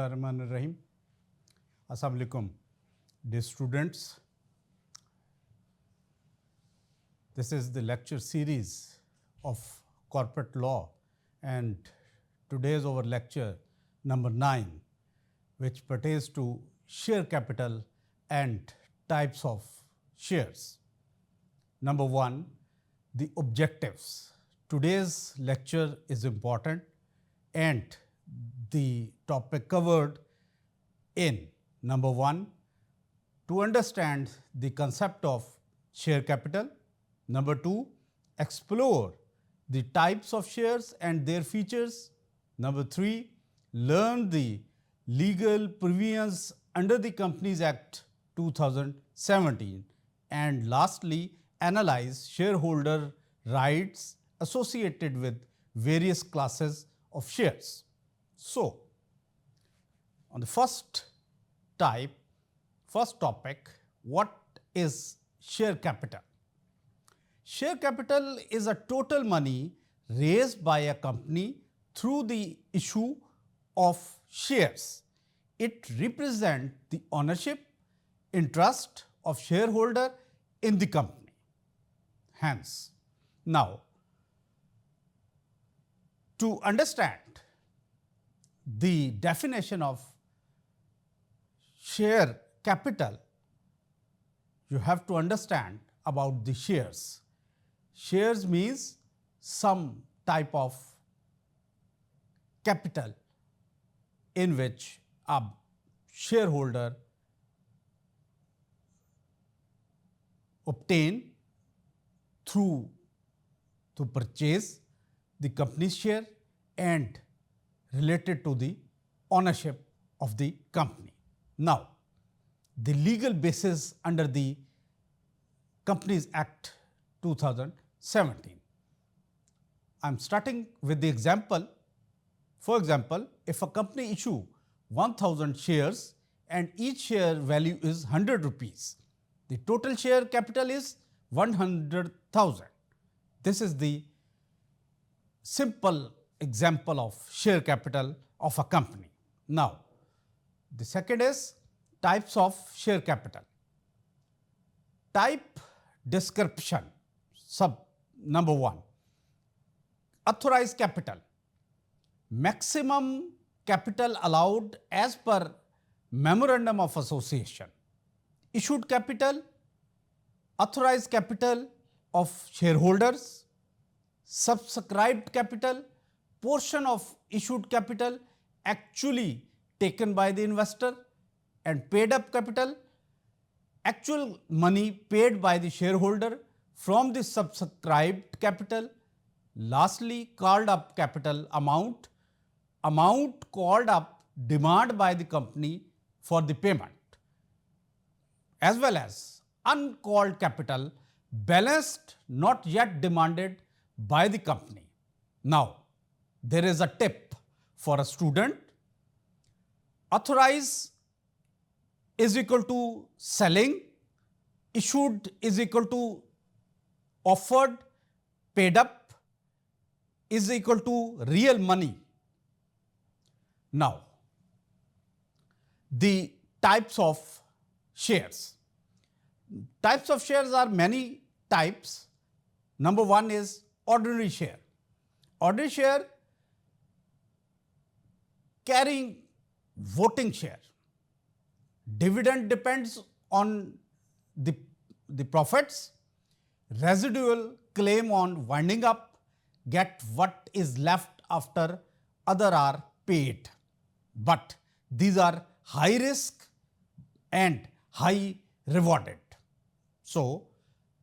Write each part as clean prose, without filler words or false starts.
Bismillahirrahmanirrahim. Assalamu alaikum, dear students. This is the lecture series of corporate law, and today is our lecture number 9, which pertains to share capital and types of shares. Number 1, the objectives. Today's lecture is important and the topic covered in number 1, to understand the concept of share capital. Number 2, explore the types of shares and their features. Number 3, learn the legal provisions under the Companies Act 2017. And lastly, analyze shareholder rights associated with various classes of shares. So, on the first topic, what is share capital? Share capital is a total money raised by a company through the issue of shares. It represents the ownership interest of shareholder in the company. Hence, now, to understand the definition of share capital, you have to understand about the shares. Shares means some type of capital in which a shareholder obtain through to purchase the company's share and related to the ownership of the company. Now, the legal basis under the Companies Act 2017. I am starting with the example. For example, if a company issue 1000 shares and each share value is 100 rupees, the total share capital is 100,000. This is the simple example of share capital of a company. Now, the second is types of share capital. Type description, number 1, authorized capital. Maximum capital allowed as per Memorandum of Association. Issued capital, authorized capital of shareholders. Subscribed capital, portion of issued capital actually taken by the investor. And paid up capital, actual money paid by the shareholder from the subscribed capital. Lastly, called up capital amount called up demand by the company for the payment, as well as uncalled capital balanced not yet demanded by the company. Now, there is a tip for a student. Authorized is equal to selling, issued is equal to offered, paid up is equal to real money. Now, the types of shares. Types of shares are many types. Number 1 is ordinary share. Ordinary share carrying voting share. Dividend depends on the profits. Residual claim on winding up, get what is left after other are paid. But these are high risk and high rewarded. So,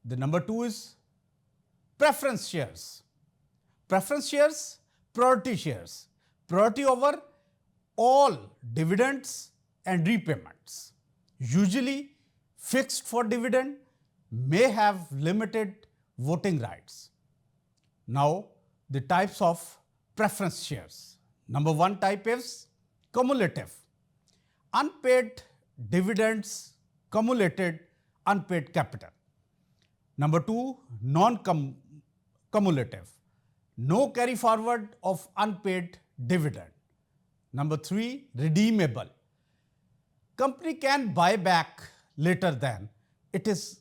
the number 2 is preference shares. Preference shares, priority shares. Priority over all dividends and repayments. Usually fixed for dividend, may have limited voting rights. Now, the types of preference shares. Number 1 type is cumulative. Unpaid dividends, cumulated unpaid capital. Number 2, non-cumulative. No carry forward of unpaid dividend. Number 3, redeemable. Company can buy back later than. It is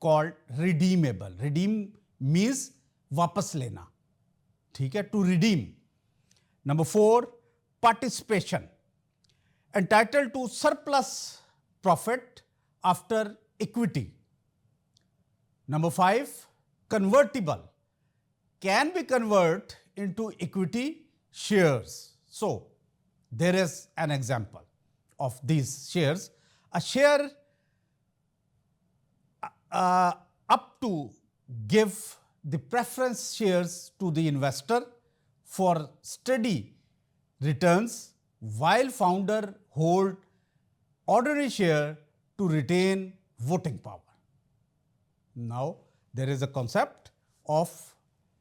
called redeemable. Redeem means वापस लेना. ठीक है, to redeem. Number 4, participation. Entitled to surplus profit after equity. Number 5, convertible. Can be converted into equity shares. So, there is an example of these shares. A share up to give the preference shares to the investor for steady returns, while founder hold ordinary share to retain voting power. Now, there is a concept of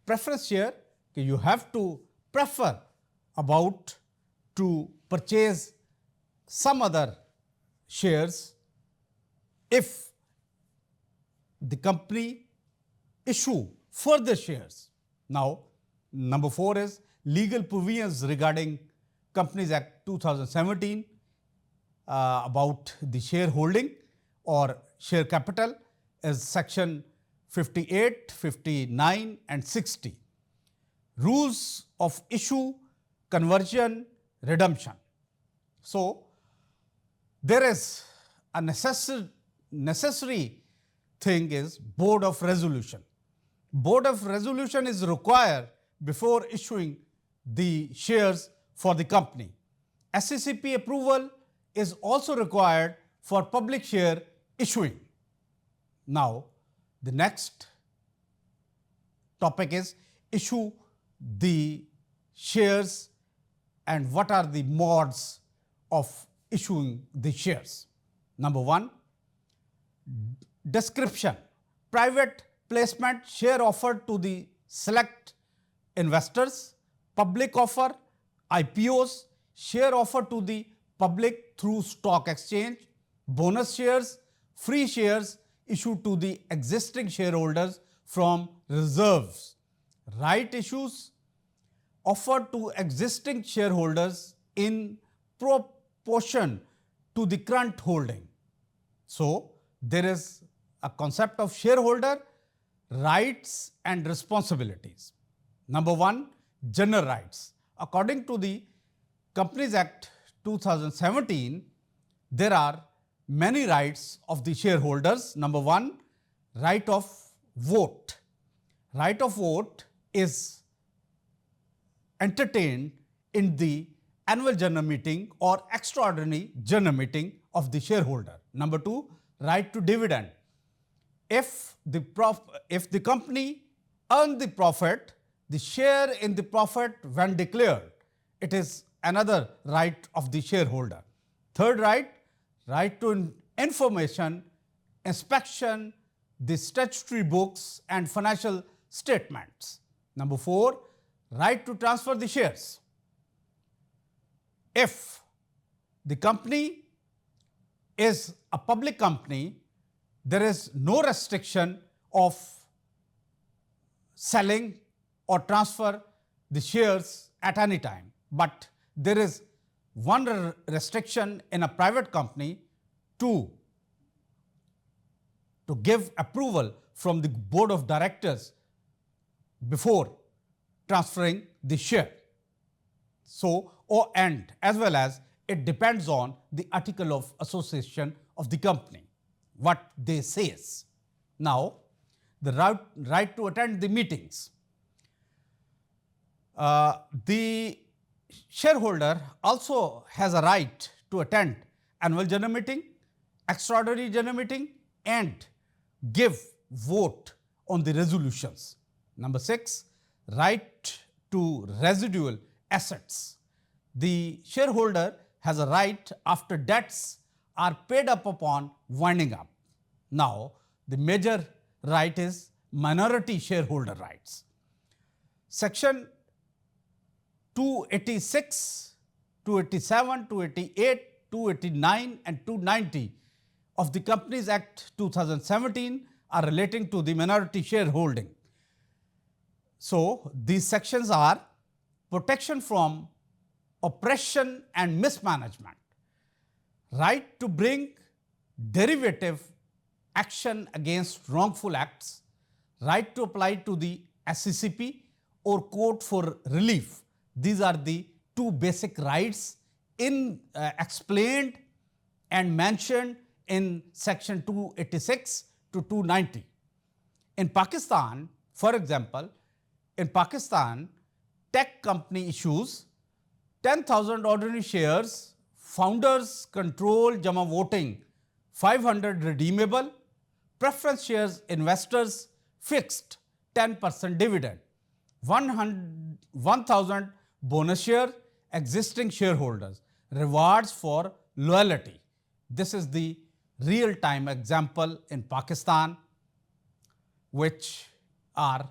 preference share. You have to prefer about to purchase some other shares if the company issue further shares. Now, number 4 is legal provisions regarding Companies Act 2017 about the shareholding or share capital is section 58, 59 and 60. Rules of issue, conversion, redemption. So, there is a necessary thing is board of resolution. Board of resolution is required before issuing the shares for the company. SCCP approval is also required for public share issuing. Now, the next topic is issue the shares and what are the modes of issuing the shares. Number 1, description. Private placement, share offered to the select investors. Public offer, IPOs, share offered to the public through stock exchange. Bonus shares, free shares issued to the existing shareholders from reserves. Right issues offered to existing shareholders in proportion to the current holding. So, there is a concept of shareholder rights and responsibilities. Number 1, general rights. According to the Companies Act 2017, there are many rights of the shareholders. Number 1, right of vote. Right of vote is entertained in the annual general meeting or extraordinary general meeting of the shareholder. Number 2, right to dividend. If the company earn the profit, the share in the profit when declared, it is another right of the shareholder. Third right, right to information, inspection, the statutory books and financial statements. Number 4, right to transfer the shares. If the company is a public company, there is no restriction of selling or transfer the shares at any time. But there is one restriction in a private company to give approval from the board of directors before transferring the share. So, and as well as it depends on the article of association of the company, what they says. Now, the right to attend the meetings. The shareholder also has a right to attend annual general meeting, extraordinary general meeting and give vote on the resolutions. Number 6, right to residual assets. The shareholder has a right after debts are paid up upon winding up. Now, the major right is minority shareholder rights. Section 286, 287, 288, 289 and 290 of the Companies Act 2017 are relating to the minority shareholding. So, these sections are protection from oppression and mismanagement, right to bring derivative action against wrongful acts, right to apply to the SCCP or court for relief. These are the two basic rights explained and mentioned in section 286 to 290. In Pakistan, for example, in Pakistan, tech company issues 10,000 ordinary shares, founders control Jama voting, 500 redeemable, preference shares investors fixed 10% dividend, 1,000 bonus share existing shareholders, rewards for loyalty. This is the real-time example in Pakistan which are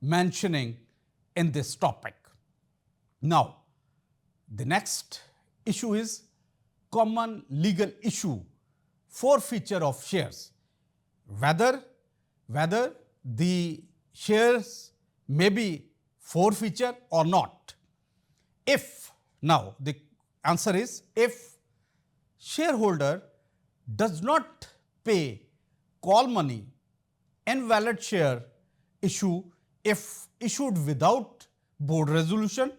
mentioning in this topic. Now, the next issue is common legal issue, forfeiture of shares. Whether the shares may be forfeiture or not. Now the answer is if shareholder does not pay call money, invalid share issue if issued without board resolution,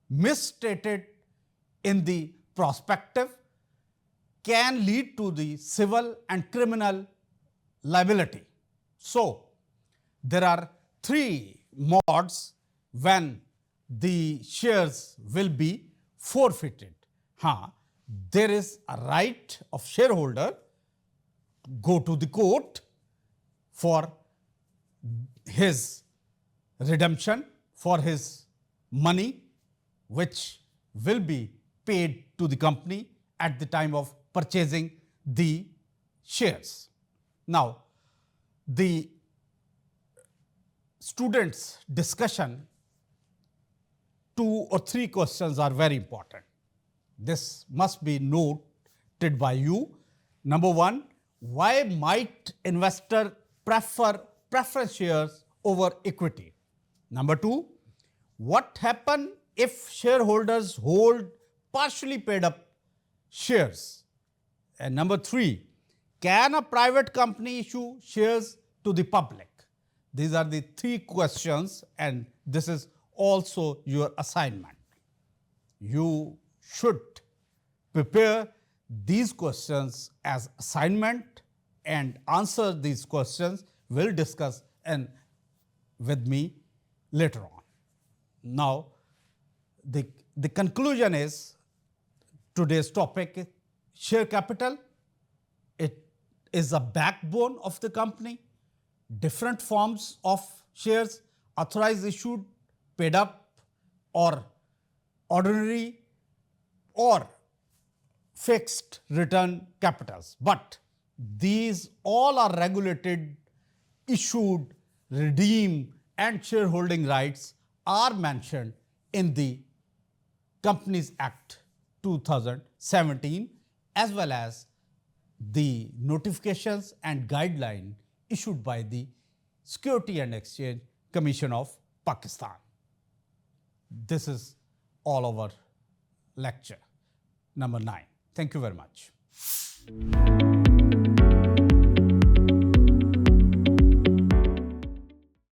misstated in the prospectus, can lead to the civil and criminal liability. So, there are three modes when the shares will be forfeited. There is a right of shareholder go to the court for his redemption, for his money which will be paid to the company at the time of purchasing the shares. Now, the students' discussion, 2 or 3 questions are very important. This must be noted by you. Number 1, why might investor prefer preference shares over equity? Number 2, what happens if shareholders hold partially paid up shares? And number 3, can a private company issue shares to the public? These are the 3 questions and this is also your assignment. You should prepare these questions as assignment and answer these questions. We'll discuss with me later on. Now, the conclusion is today's topic, share capital. It is a backbone of the company. Different forms of shares, authorized, issued, paid up, or ordinary, or fixed return capitals. But these all are regulated, issued, redeemed, and shareholding rights are mentioned in the Companies Act 2017 as well as the notifications and guidelines issued by the Security and Exchange Commission of Pakistan. This is all our lecture number 9. Thank you very much.